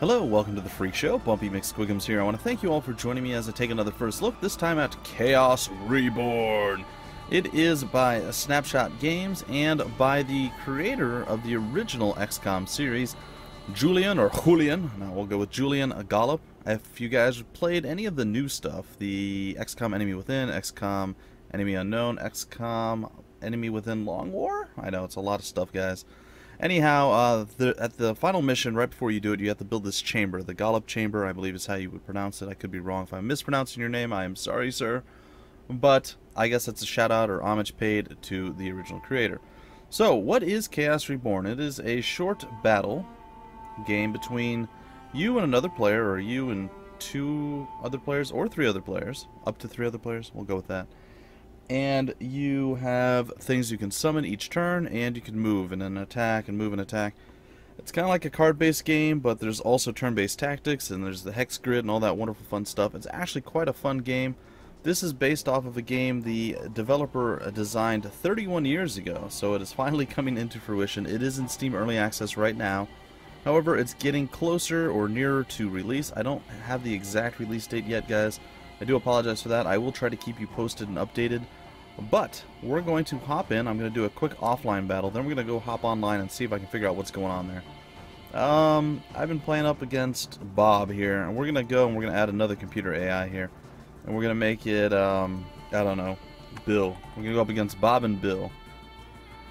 Hello, welcome to the Freak Show. Bumpy McSquigums here. I want to thank you all for joining me as I take another first look, this time at Chaos Reborn. It is by Snapshot Games and by the creator of the original XCOM series, Julian. Now we'll go with Julian Gollop. If you guys played any of the new stuff, the XCOM Enemy Within, XCOM Enemy Unknown, XCOM Enemy Within Long War? I know, it's a lot of stuff, guys. Anyhow, at the final mission, right before you do it, you have to build this chamber. The Gollop Chamber, I believe is how you would pronounce it. I could be wrong. If I'm mispronouncing your name, I am sorry, sir. But I guess it's a shout-out or homage paid to the original creator. So, what is Chaos Reborn? It is a short battle game between you and another player, or you and 2 other players, or 3 other players. Up to 3 other players. We'll go with that. And you have things you can summon each turn, and you can move and then attack and move and attack. It's kind of like a card-based game, but there's also turn-based tactics, and there's the hex grid and all that wonderful fun stuff. It's actually quite a fun game. This is based off of a game the developer designed 31 years ago, so it is finally coming into fruition. It is in Steam Early Access right now. However, it's getting closer or nearer to release. I don't have the exact release date yet, guys. I do apologize for that. I will try to keep you posted and updated. But we're going to hop in. I'm going to do a quick offline battle. Then we're going to go hop online and see if I can figure out what's going on there. I've been playing up against Bob here, and we're going to go and we're going to add another computer AI here. And we're going to make it, I don't know, Bill. We're going to go up against Bob and Bill.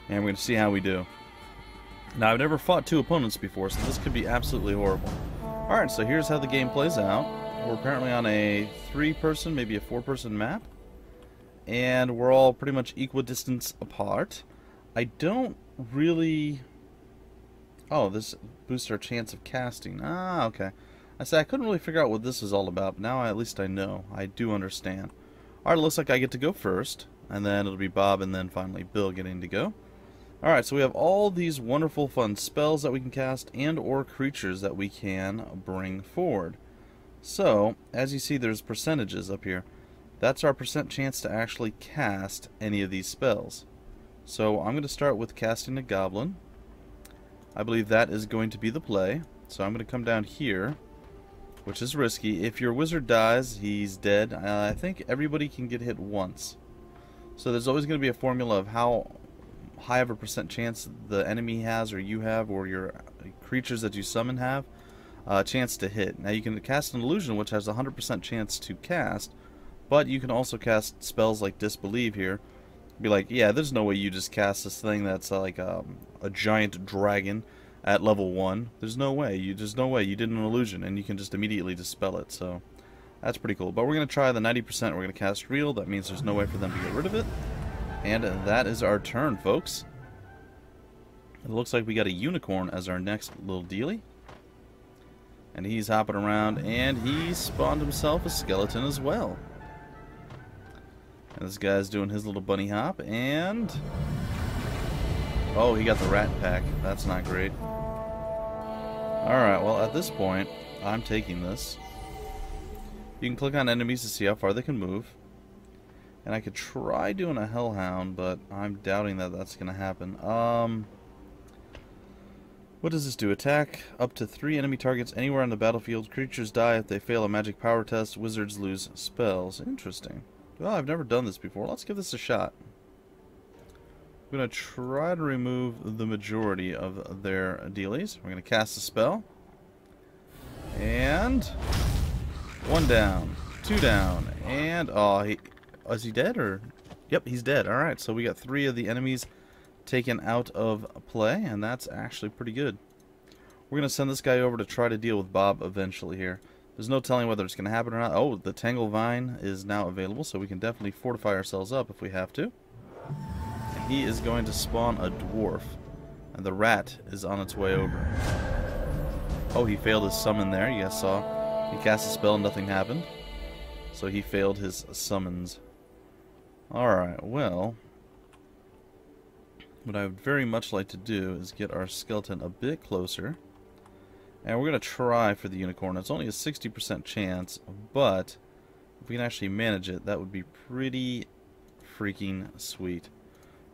And we're going to see how we do. Now, I've never fought 2 opponents before, so this could be absolutely horrible. Alright, so here's how the game plays out. We're apparently on a 3-person, maybe a 4-person map. And we're all pretty much equidistant apart. I don't really... Oh, this boosts our chance of casting. Ah, okay. I said I couldn't really figure out what this is all about, but now at least I know. I do understand. Alright, it looks like I get to go first. And then it'll be Bob and then finally Bill getting to go. Alright, so we have all these wonderful fun spells that we can cast and or creatures that we can bring forward. So, as you see, there's percentages up here. That's our % chance to actually cast any of these spells. So I'm going to start with casting a goblin. I believe that is going to be the play. So I'm going to come down here, which is risky. If your wizard dies, he's dead. I think everybody can get hit once. So there's always going to be a formula of how high of a % chance the enemy has, or you have, or your creatures that you summon have a chance to hit. Now you can cast an illusion, which has a 100% chance to cast. But you can also cast spells like Disbelieve here. Be like, yeah, there's no way you just cast this thing that's like a giant dragon at level 1. There's no way. There's no way. You did an illusion, and you can just immediately dispel it. So that's pretty cool. But we're going to try the 90%. We're going to cast Real. That means there's no way for them to get rid of it. And that is our turn, folks. It looks like we got a unicorn as our next little dealie. And he's hopping around, and he spawned himself a skeleton as well. And this guy's doing his little bunny hop, and... oh, he got the rat pack. That's not great. Alright, well, at this point, I'm taking this. You can click on enemies to see how far they can move. And I could try doing a hellhound, but I'm doubting that that's going to happen. What does this do? Attack up to 3 enemy targets anywhere on the battlefield. Creatures die if they fail a magic power test. Wizards lose spells. Interesting. Well, I've never done this before. Let's give this a shot. I'm going to try to remove the majority of their dealies. We're going to cast a spell. And 1 down, 2 down, and oh, is he dead or? Yep, he's dead. All right, so we got 3 of the enemies taken out of play, and that's actually pretty good. We're going to send this guy over to try to deal with Bob eventually here. There's no telling whether it's going to happen or not. Oh, the Tangle Vine is now available, so we can definitely fortify ourselves up if we have to. And he is going to spawn a dwarf, and the rat is on its way over. Oh, he failed his summon there. You guys saw. He cast a spell and nothing happened. So he failed his summons. Alright, well... what I would very much like to do is get our skeleton a bit closer. And we're going to try for the unicorn. It's only a 60% chance, but if we can actually manage it, that would be pretty freaking sweet.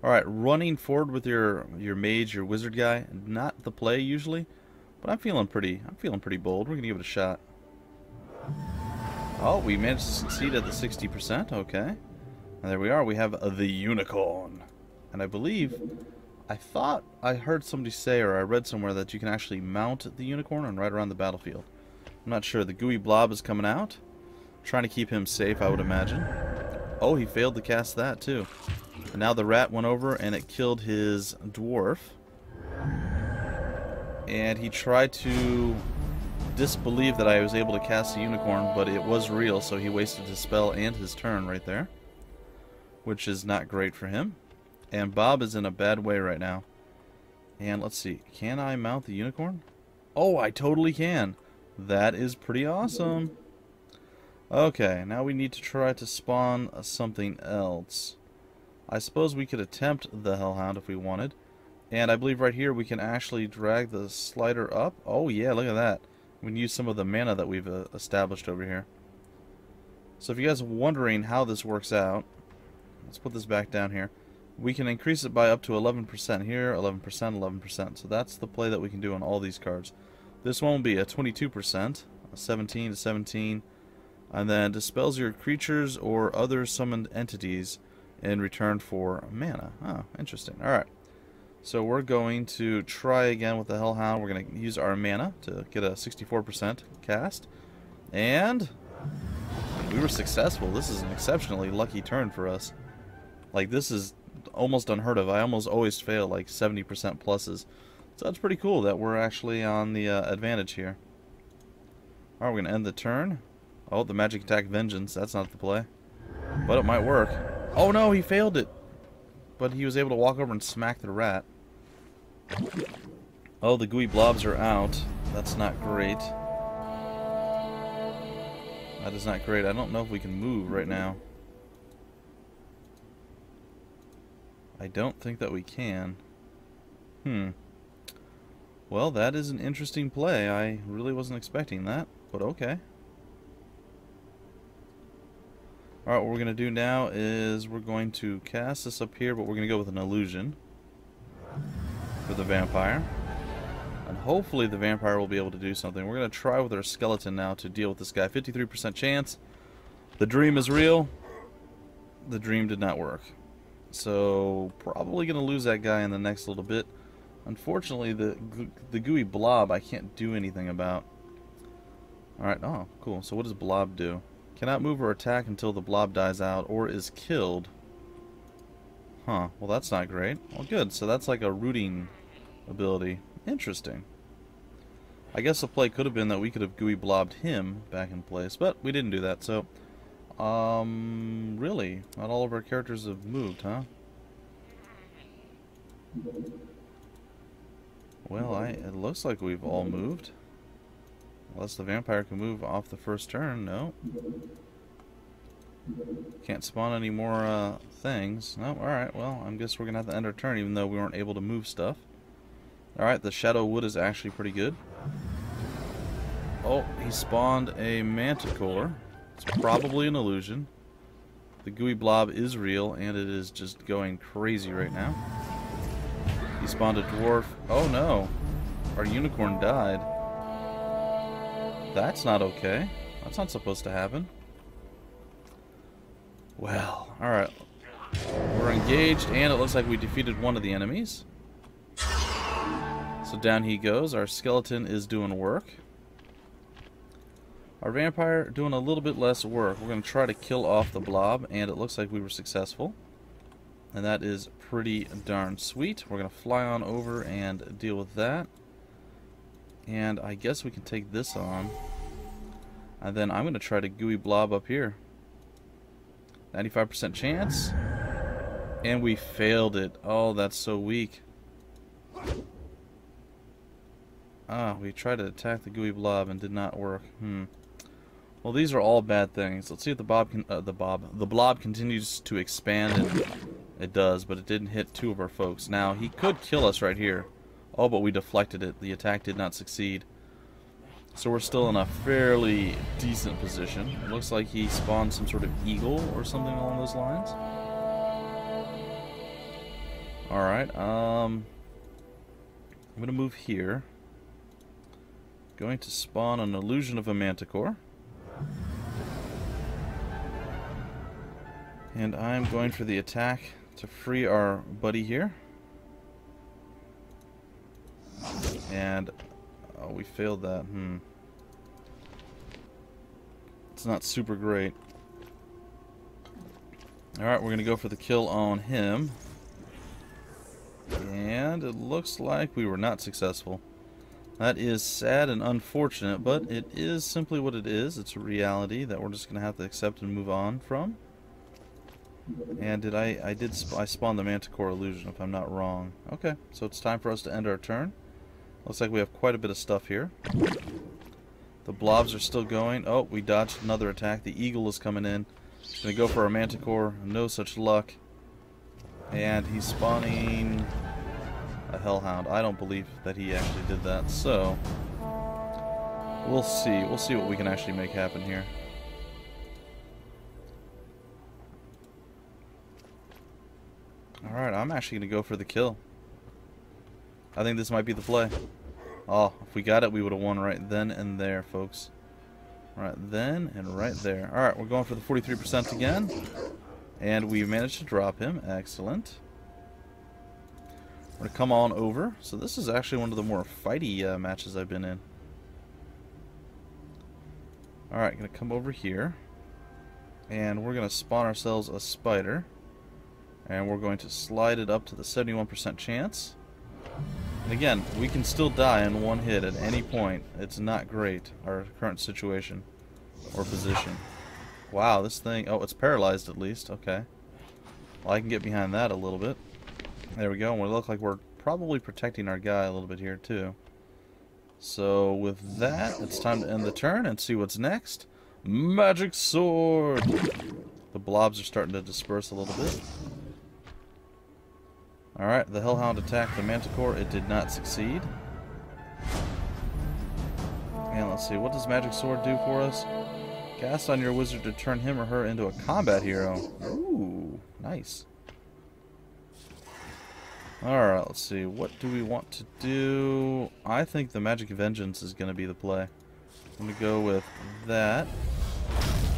Alright, running forward with your mage, your wizard guy, not the play usually, But I'm feeling pretty bold. We're gonna give it a shot. Oh, we managed to succeed at the 60%. Okay. And there we are. We have the unicorn. And I believe, I thought I heard somebody say, or I read somewhere, that you can actually mount the unicorn and ride around the battlefield. I'm not sure. The gooey blob is coming out. Trying to keep him safe, I would imagine. Oh, he failed to cast that too. And now the rat went over and it killed his dwarf. And he tried to disbelieve that I was able to cast the unicorn, but it was real, so he wasted his spell and his turn right there. Which is not great for him. And Bob is in a bad way right now. And let's see, can I mount the unicorn? Oh, I totally can. That is pretty awesome. Okay, now we need to try to spawn something else. I suppose we could attempt the Hellhound if we wanted. And I believe right here we can actually drag the slider up. Oh yeah, look at that. We can use some of the mana that we've established over here. So if you guys are wondering how this works out, let's put this back down here. We can increase it by up to 11% here, 11%, 11%. So that's the play that we can do on all these cards. This one will be a 22%, a 17 to 17, and then dispels your creatures or other summoned entities in return for mana. Oh, interesting. Alright. So we're going to try again with the Hellhound. We're going to use our mana to get a 64% cast. And we were successful. This is an exceptionally lucky turn for us. Like, this is almost unheard of. I almost always fail like 70% pluses. So that's pretty cool that we're actually on the advantage here. Alright, we're going to end the turn. Oh, the magic attack vengeance. That's not the play. But it might work. Oh no, he failed it. But he was able to walk over and smack the rat. Oh, the gooey blobs are out. That's not great. That is not great. I don't know if we can move right now. I don't think that we can. Well, that is an interesting play. I really wasn't expecting that, but okay. Alright, what we're going to do now is we're going to cast this up here, but we're going to go with an illusion for the vampire. And hopefully the vampire will be able to do something. We're going to try with our skeleton now to deal with this guy. 53% chance. The dream is real. The dream did not work. So, probably going to lose that guy in the next little bit. Unfortunately, the gooey blob I can't do anything about. Alright, oh, cool. So what does blob do? Cannot move or attack until the blob dies out or is killed. Huh, well that's not great. Well good, so that's like a rooting ability. Interesting. I guess the play could have been that we could have gooey blobbed him back in place, but we didn't do that, so... really? Not all of our characters have moved, huh? Well, it looks like we've all moved. Unless the vampire can move off the first turn, no. Can't spawn any more things. No, alright, well, I guess we're going to have to end our turn even though we weren't able to move stuff. Alright, the shadow wood is actually pretty good. Oh, he spawned a manticore. It's probably an illusion. The gooey blob is real, and it is just going crazy right now. He spawned a dwarf. Oh no! Our unicorn died. That's not okay. That's not supposed to happen. Well, alright. We're engaged, and it looks like we defeated one of the enemies. So down he goes. Our skeleton is doing work. Our vampire doing a little bit less work. We're going to try to kill off the blob, and it looks like we were successful. And that is pretty darn sweet. We're going to fly on over and deal with that. And I guess we can take this on. And then I'm going to try to gooey blob up here. 95% chance. And we failed it. Oh, that's so weak. Ah, we tried to attack the gooey blob and did not work. Well, these are all bad things. Let's see if the blob continues to expand, and it does, but it didn't hit two of our folks. Now, he could kill us right here. Oh, but we deflected it. The attack did not succeed. So we're still in a fairly decent position. It looks like he spawned some sort of eagle or something along those lines. Alright, I'm going to move here. going to spawn an illusion of a manticore. And I'm going for the attack to free our buddy here. And oh, we failed that. It's not super great. Alright, we're going to go for the kill on him. And it looks like we were not successful. That is sad and unfortunate, but it is simply what it is. It's a reality that we're just going to have to accept and move on from. And I spawned the Manticore illusion, if I'm not wrong. Okay, so it's time for us to end our turn. Looks like we have quite a bit of stuff here. The blobs are still going. Oh, we dodged another attack. The eagle is coming in. He's going to go for our Manticore. No such luck. And he's spawning a Hellhound. I don't believe that he actually did that. So, we'll see. We'll see what we can actually make happen here. Alright, I'm actually going to go for the kill. I think this might be the play. Oh, if we got it, we would have won right then and there, folks. Right then and right there. Alright, we're going for the 43% again. And we managed to drop him. Excellent. We're going to come on over. So this is actually one of the more fighty matches I've been in. Alright, going to come over here. And we're going to spawn ourselves a spider. And we're going to slide it up to the 71% chance. And again, we can still die in one hit at any point. It's not great, our current situation or position. Wow, this thing... Oh, it's paralyzed at least. Okay. Well, I can get behind that a little bit. There we go. And we look like we're probably protecting our guy a little bit here, too. So, with that, it's time to end the turn and see what's next. Magic Sword! The blobs are starting to disperse a little bit. Alright, the Hellhound attacked the Manticore. It did not succeed. And let's see, what does Magic Sword do for us? Cast on your wizard to turn him or her into a combat hero. Ooh, nice. Alright, let's see, what do we want to do? I think the Magic Vengeance is going to be the play. I'm going to go with that.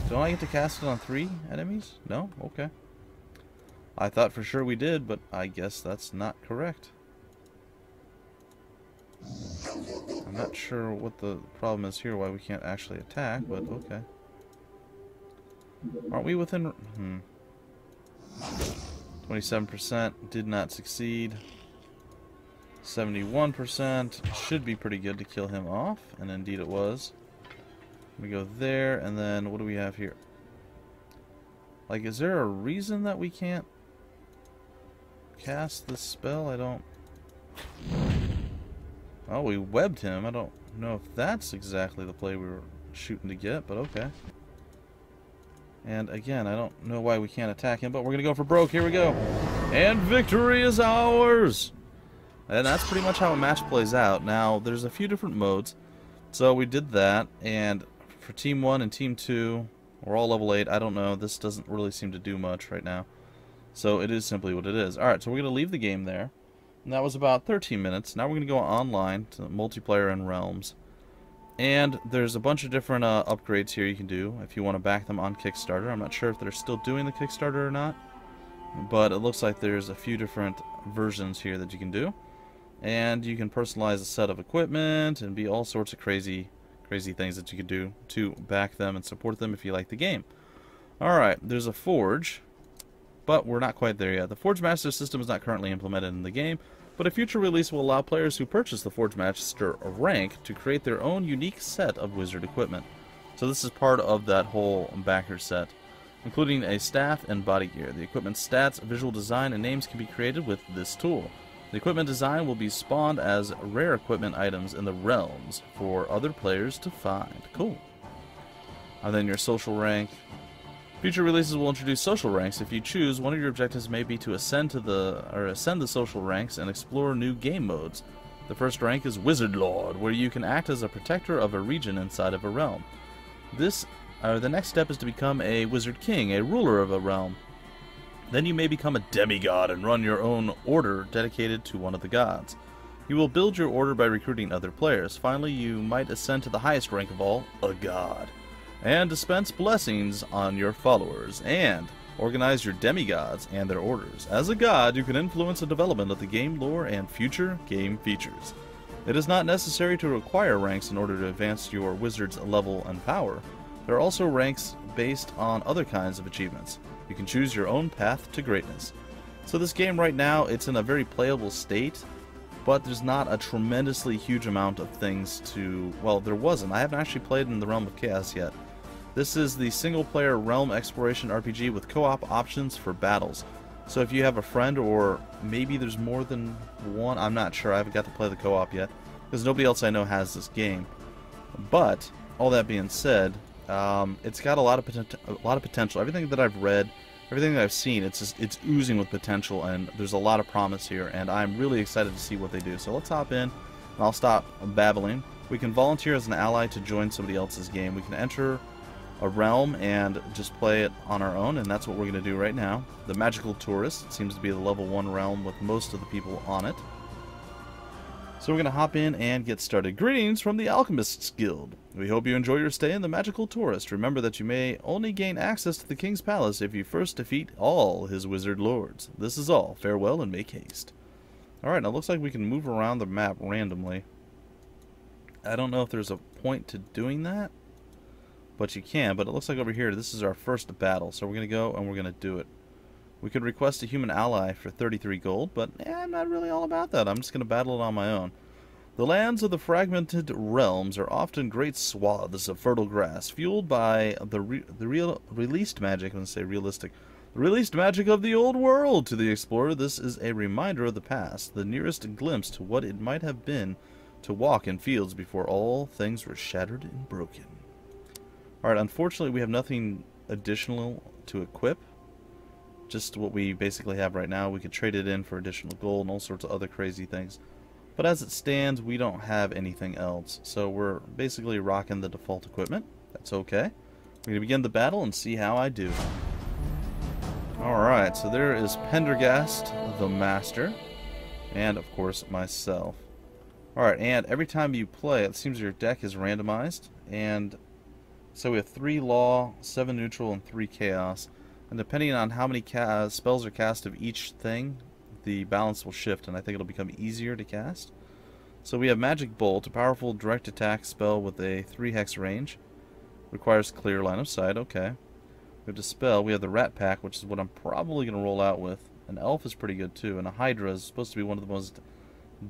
Don't I get to cast it on 3 enemies? No? Okay. I thought for sure we did, but I guess that's not correct. I'm not sure what the problem is here, why we can't actually attack, but okay. Aren't we within... 27% did not succeed. 71% should be pretty good to kill him off, and indeed it was. We go there, and then what do we have here? Like, is there a reason that we can't cast this spell? I don't... Oh, we webbed him. I don't know if that's exactly the play we were shooting to get, but okay. And again, I don't know why we can't attack him, but we're going to go for broke. Here we go. And victory is ours! And that's pretty much how a match plays out. Now, there's a few different modes. So we did that, and for Team 1 and Team 2, we're all level 8. I don't know. This doesn't really seem to do much right now. So it is simply what it is. Alright, so we're going to leave the game there. And that was about 13 minutes. Now we're going to go online to multiplayer and realms. And there's a bunch of different upgrades here you can do if you want to back them on Kickstarter. I'm not sure if they're still doing the Kickstarter or not. But it looks like there's a few different versions here that you can do. And you can personalize a set of equipment and be all sorts of crazy things that you can do to back them and support them if you like the game. Alright, there's a forge. But we're not quite there yet. The Forge Master system is not currently implemented in the game, but a future release will allow players who purchase the Forge Master rank to create their own unique set of wizard equipment. So this is part of that whole backer set, including a staff and body gear. The equipment's stats, visual design, and names can be created with this tool. The equipment design will be spawned as rare equipment items in the realms for other players to find. Cool. And then your social rank. Future releases will introduce social ranks. If you choose, one of your objectives may be to ascend the social ranks and explore new game modes. The first rank is Wizard Lord, where you can act as a protector of a region inside of a realm. The next step is to become a Wizard King, a ruler of a realm. Then you may become a demigod and run your own order dedicated to one of the gods. You will build your order by recruiting other players. Finally, you might ascend to the highest rank of all, a god, and dispense blessings on your followers, and organize your demigods and their orders. As a god, you can influence the development of the game lore and future game features. It is not necessary to acquire ranks in order to advance your wizard's level and power. There are also ranks based on other kinds of achievements. You can choose your own path to greatness. So this game right now, it's in a very playable state, but there's not a tremendously huge amount of things to... Well, there wasn't. I haven't actually played in the Realm of Chaos yet. This is the single-player realm exploration RPG with co-op options for battles. So if you have a friend, or maybe there's more than one, I'm not sure. I haven't got to play the co-op yet, because nobody else I know has this game. But all that being said, it's got a lot of potential. Everything that I've read, everything that I've seen, it's oozing with potential, and there's a lot of promise here, and I'm really excited to see what they do. So let's hop in, and I'll stop babbling. We can volunteer as an ally to join somebody else's game. We can enter a realm and just play it on our own, and that's what we're going to do right now. The Magical Tourist seems to be the level 1 realm with most of the people on it. So we're going to hop in and get started. Greetings from the Alchemists Guild. We hope you enjoy your stay in the Magical Tourist. Remember that you may only gain access to the King's Palace if you first defeat all his wizard lords. This is all. Farewell and make haste. Alright, now it looks like we can move around the map randomly. I don't know if there's a point to doing that, but you can. But it looks like over here, this is our first battle. So we're going to go and we're going to do it. We could request a human ally for 33 gold, but I'm not really all about that. I'm just going to battle it on my own. The lands of the fragmented realms are often great swaths of fertile grass, fueled by the released magic. I'm going to say realistic. The released magic of the old world. To the explorer, this is a reminder of the past, the nearest glimpse to what it might have been to walk in fields before all things were shattered and broken. Alright, unfortunately we have nothing additional to equip. Just what we basically have right now. We could trade it in for additional gold and all sorts of other crazy things. But as it stands, we don't have anything else. So we're basically rocking the default equipment. That's okay. We're going to begin the battle and see how I do. Alright, so there is Pendergast, the Master, and of course myself. Alright, and every time you play, it seems your deck is randomized, and so we have 3 Law, 7 Neutral, and 3 Chaos. And depending on how many spells are cast of each thing, the balance will shift, and I think it'll become easier to cast. So we have Magic Bolt, a powerful direct attack spell with a 3-hex range. Requires clear line of sight, okay. We have Dispel, we have the Rat Pack, which is what I'm probably going to roll out with. An Elf is pretty good too, and a Hydra is supposed to be one of the most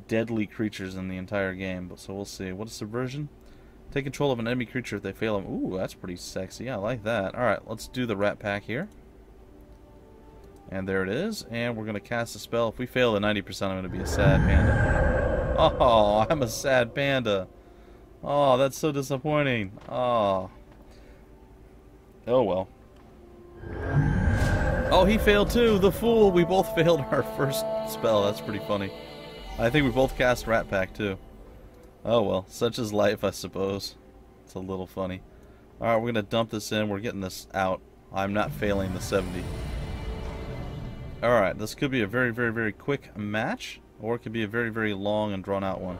deadly creatures in the entire game, but so we'll see. What is Subversion? Take control of an enemy creature if they fail them. Ooh, that's pretty sexy. I like that. Alright, let's do the Rat Pack here. And there it is. And we're going to cast a spell. If we fail at 90%, I'm going to be a sad panda. Oh, I'm a sad panda. Oh, that's so disappointing. Oh. Oh, well. Oh, he failed too. The fool. We both failed our first spell. That's pretty funny. I think we both cast Rat Pack too. Oh well, such is life, I suppose. It's a little funny. Alright, we're going to dump this in. We're getting this out. I'm not failing the 70. Alright, this could be a very, very, very quick match, or it could be a very, very long and drawn out one.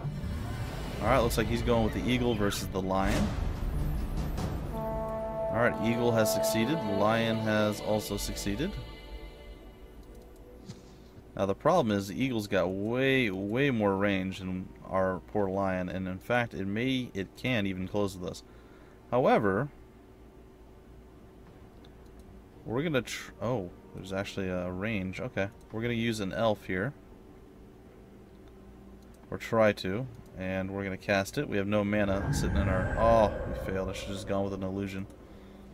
Alright, looks like he's going with the Eagle versus the Lion. Alright, Eagle has succeeded. Lion has also succeeded. Now the problem is the Eagle's got way, way more range than our poor Lion, and in fact it can even close with us. However, we're gonna oh, there's actually a range. Okay, we're gonna use an Elf here, or try to, and we're gonna cast it. We have no mana sitting in our... Oh, we failed. I should have just gone with an illusion.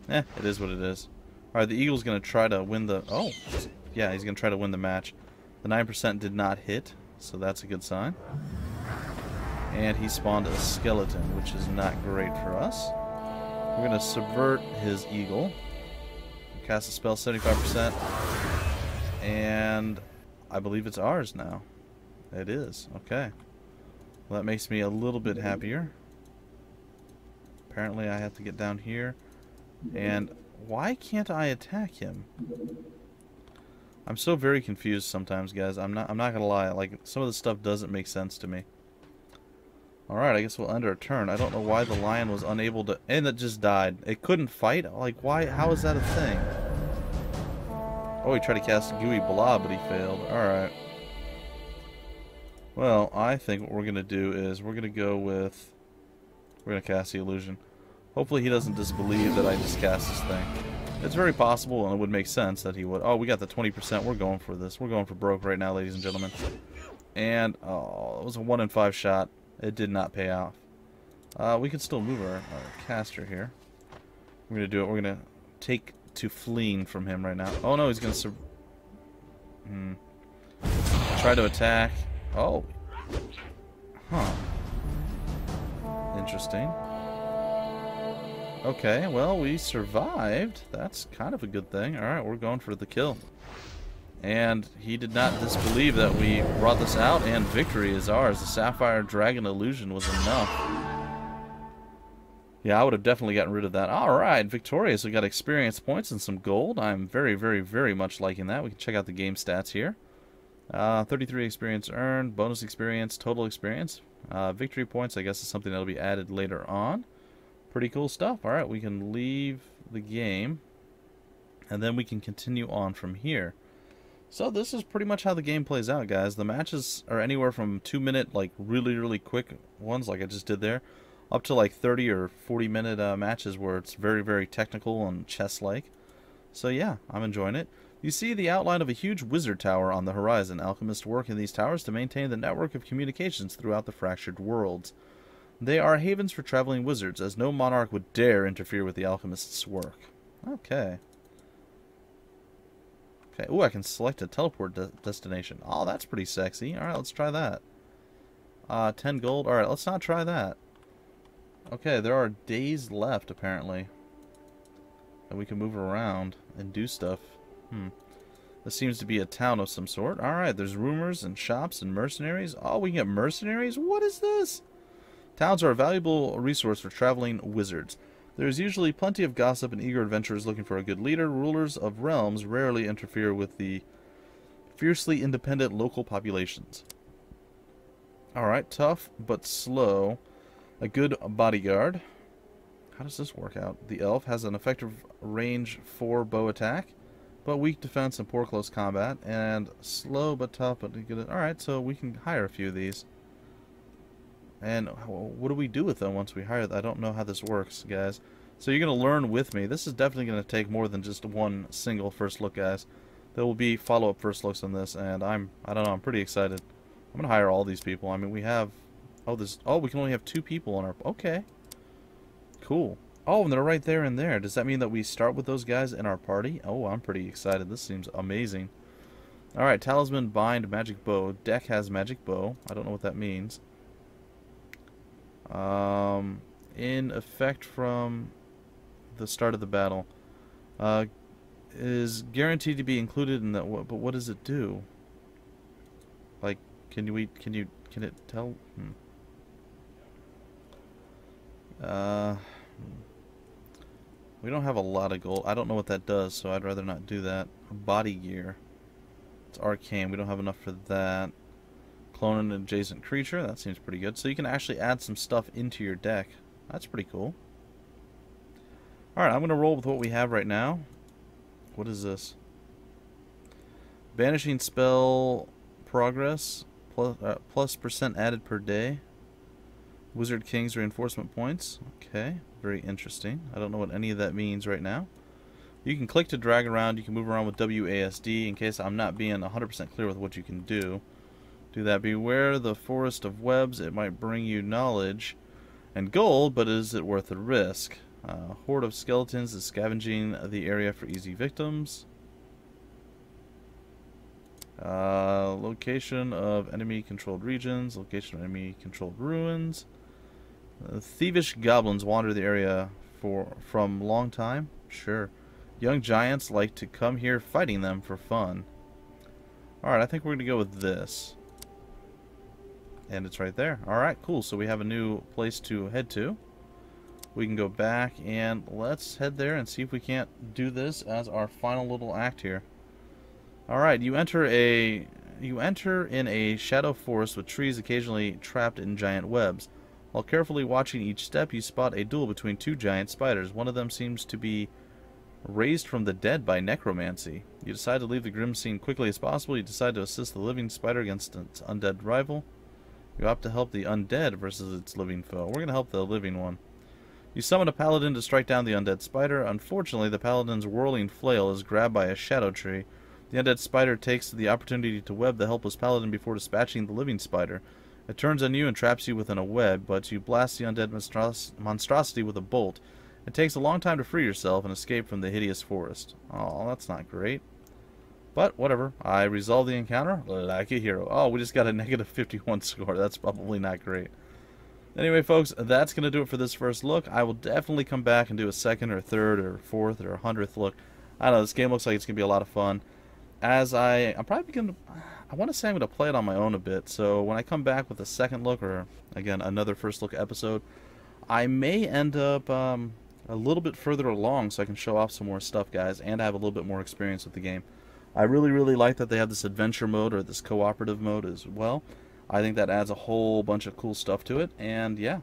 It is what it is. Alright, the Eagle's gonna try to win the... Oh, yeah, he's gonna try to win the match. The 9% did not hit, so that's a good sign. And he spawned a skeleton, which is not great for us. We're going to subvert his Eagle. Cast a spell 75%. And I believe it's ours now. It is. Okay. Well, that makes me a little bit happier. Apparently I have to get down here. And why can't I attack him? I'm so very confused sometimes, guys. I'm not gonna lie. Like, some of the stuff doesn't make sense to me. Alright, I guess we'll end our turn. I don't know why the lion was unable to... And it just died. It couldn't fight? Like, why? How is that a thing? Oh, he tried to cast Gooey Blah, but he failed. Alright. Well, I think what we're going to do is we're going to go with... We're going to cast the illusion. Hopefully he doesn't disbelieve that I just cast this thing. It's very possible, and it would make sense that he would. Oh, we got the 20%. We're going for this. We're going for broke right now, ladies and gentlemen. And, oh, it was a 1 in 5 shot. It did not pay off. We can still move our caster here. We're going to do it. We're going to take to fleeing from him right now. Oh, no, he's going to... Try to attack. Oh. Huh. Interesting. Okay, well, we survived. That's kind of a good thing. Alright, we're going for the kill. And he did not disbelieve that we brought this out, and victory is ours. The Sapphire Dragon illusion was enough. Yeah, I would have definitely gotten rid of that. Alright, victorious. We got experience points and some gold. I'm very, very, very much liking that. We can check out the game stats here. 33 experience earned, bonus experience, total experience. Victory points, I guess, is something that'll be added later on. Pretty cool stuff. Alright, we can leave the game, and then we can continue on from here. So this is pretty much how the game plays out, guys. The matches are anywhere from 2-minute, like really, really quick ones, like I just did there, up to like 30 or 40-minute matches where it's very, very technical and chess-like. So yeah, I'm enjoying it. You see the outline of a huge wizard tower on the horizon. Alchemists work in these towers to maintain the network of communications throughout the fractured worlds. They are havens for traveling wizards, as no monarch would dare interfere with the alchemists' work. Okay. Okay. Ooh, I can select a teleport destination. Oh, that's pretty sexy. Alright, let's try that. 10 gold. Alright, let's not try that. Okay, there are days left, apparently. And we can move around and do stuff. This seems to be a town of some sort. Alright, there's rumors and shops and mercenaries. Oh, we can get mercenaries? What is this? Towns are a valuable resource for traveling wizards. There is usually plenty of gossip and eager adventurers looking for a good leader. Rulers of realms rarely interfere with the fiercely independent local populations. Alright, tough but slow. A good bodyguard. How does this work out? The elf has an effective range 4 bow attack, but weak defense and poor close combat. And slow but tough but good. Alright, so we can hire a few of these. And what do we do with them once we hire them? I don't know how this works, guys. So you're going to learn with me. This is definitely going to take more than just one single first look, guys. There will be follow-up first looks on this, and I don't know, I'm pretty excited. I'm going to hire all these people. I mean, we have... Oh, we can only have 2 people on our... Okay. Cool. Oh, and they're right there and there. Does that mean that we start with those guys in our party? Oh, I'm pretty excited. This seems amazing. Alright, Talisman, Bind, Magic Bow. Deck has Magic Bow. I don't know what that means. In effect from the start of the battle. Is guaranteed to be included in that, but what does it do? Like, can it tell? We don't have a lot of gold. I don't know what that does, so I'd rather not do that. Body gear. It's arcane. We don't have enough for that. Clone an adjacent creature. That seems pretty good. So you can actually add some stuff into your deck. That's pretty cool. Alright, I'm going to roll with what we have right now. What is this? Banishing spell progress. Plus % added per day. Wizard King's reinforcement points. Okay, very interesting. I don't know what any of that means right now. You can click to drag around. You can move around with WASD in case I'm not being 100% clear with what you can do. Do that. Beware the forest of webs. It might bring you knowledge and gold, but is it worth the risk? Horde of skeletons is scavenging the area for easy victims. Location of enemy-controlled regions. Location of enemy-controlled ruins. Thievish goblins wander the area from long time. Sure. Young giants like to come here fighting them for fun. Alright, I think we're going to go with this. And it's right there. Alright, cool. So we have a new place to head to. We can go back and let's head there and see if we can't do this as our final little act here. Alright, you enter in a shadow forest with trees occasionally trapped in giant webs. While carefully watching each step, you spot a duel between two giant spiders. One of them seems to be raised from the dead by necromancy. You decide to leave the grim scene quickly as possible. You decide to assist the living spider against its undead rival. You opt to help the undead versus its living foe. We're going to help the living one. You summon a paladin to strike down the undead spider. Unfortunately, the paladin's whirling flail is grabbed by a shadow tree. The undead spider takes the opportunity to web the helpless paladin before dispatching the living spider. It turns on you and traps you within a web, but you blast the undead monstrosity with a bolt. It takes a long time to free yourself and escape from the hideous forest. Oh, that's not great. But, whatever. I resolved the encounter like a hero. Oh, we just got a negative 51 score. That's probably not great. Anyway, folks, that's going to do it for this first look. I will definitely come back and do a second or third or fourth or 100th look. I don't know, this game looks like it's going to be a lot of fun. I'm probably going to... I want to say I'm going to play it on my own a bit, so when I come back with a second look, or, again, another first look episode, I may end up a little bit further along so I can show off some more stuff, guys, and have a little bit more experience with the game. I really, really like that they have this adventure mode, or this cooperative mode as well. I think that adds a whole bunch of cool stuff to it, and yeah,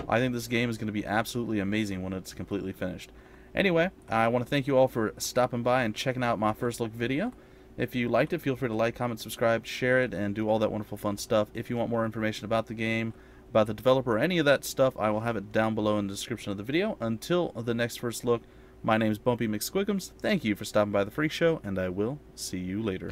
I think this game is going to be absolutely amazing when it's completely finished. Anyway, I want to thank you all for stopping by and checking out my first look video. If you liked it, feel free to like, comment, subscribe, share it, and do all that wonderful fun stuff. If you want more information about the game, about the developer, any of that stuff, I will have it down below in the description of the video. Until the next first look, my name is Bumpy McSquigums. Thank you for stopping by the Freak Show, and I will see you later.